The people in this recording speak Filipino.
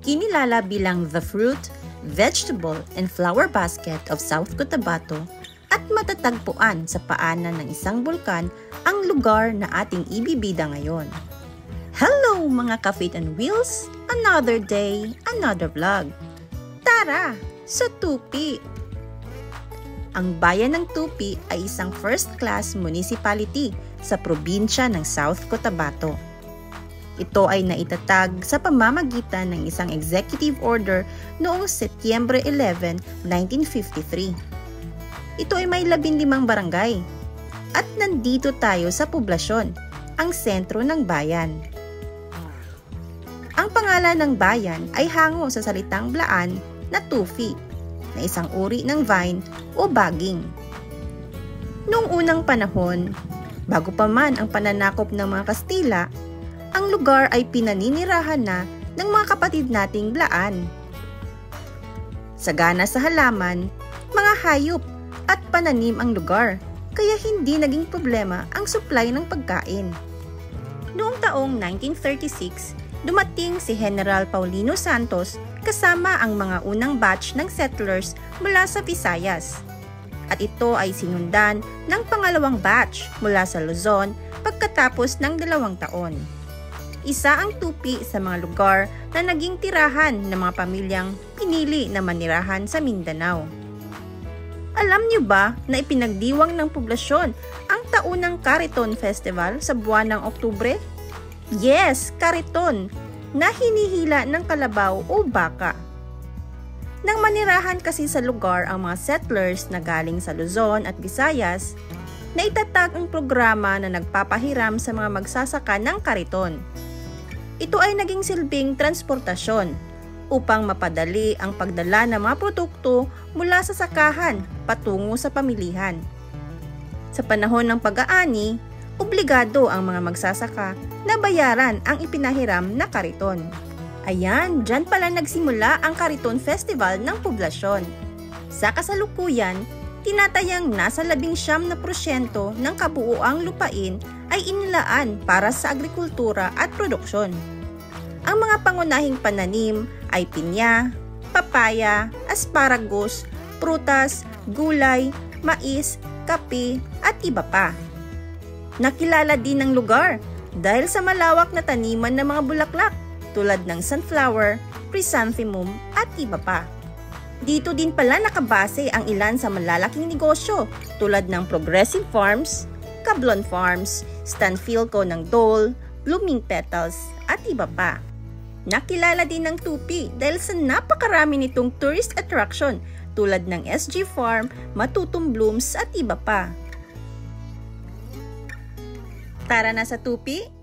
Kinilala bilang the fruit, vegetable, and flower basket of South Cotabato at matatagpuan sa paanan ng isang bulkan ang lugar na ating ibibida ngayon. Hello mga ka-Faith on Wheels! Another day, another vlog. Tara, sa Tupi! Ang bayan ng Tupi ay isang first-class municipality sa probinsya ng South Cotabato. Ito ay naitatag sa pamamagitan ng isang executive order noong Setyembre 11, 1953. Ito ay may 15 barangay. At nandito tayo sa poblasyon, ang sentro ng bayan. Ang pangalan ng bayan ay hango sa salitang Blaan na tufi, na isang uri ng vine o baging. Noong unang panahon, bago pa man ang pananakop ng mga Kastila, ang lugar ay pinaninirahan na ng mga kapatid nating Blaan. Sagana sa halaman, mga hayop at pananim ang lugar, kaya hindi naging problema ang supply ng pagkain. Noong taong 1936, dumating si General Paulino Santos kasama ang mga unang batch ng settlers mula sa Visayas. At ito ay sinundan ng pangalawang batch mula sa Luzon pagkatapos ng 2 taon. Isa ang Tupi sa mga lugar na naging tirahan ng mga pamilyang pinili na manirahan sa Mindanao. Alam niyo ba na ipinagdiwang ng poblasyon ang taunang Kariton Festival sa buwan ng Oktubre? Yes, Kariton, na hinihila ng kalabaw o baka. Nang manirahan kasi sa lugar ang mga settlers na galing sa Luzon at Visayas, naitatag ang programa na nagpapahiram sa mga magsasaka ng kariton. Ito ay naging silbing transportasyon upang mapadali ang pagdala ng mga produkto mula sa sakahan patungo sa pamilihan. Sa panahon ng pag-aani, obligado ang mga magsasaka na bayaran ang ipinahiram na kariton. Ayan, dyan pala nagsimula ang Kariton Festival ng poblasyon. Sa kasalukuyan, tinatayang nasa 19% ng kabuuang lupain ay inilaan para sa agrikultura at produksyon. Ang mga pangunahing pananim ay pinya, papaya, asparagus, prutas, gulay, mais, kape at iba pa. Nakilala din ang lugar dahil sa malawak na taniman ng mga bulaklak tulad ng sunflower, chrysanthemum at iba pa. Dito din pala nakabase ang ilan sa malalaking negosyo tulad ng Progressive Farms, Cablon Farms, Stanfilco ng Dole, Blooming Petals at iba pa. Nakilala din ng Tupi dahil sa napakarami nitong tourist attraction tulad ng SG Farm, Matutong Blooms at iba pa. Tara na sa Tupi!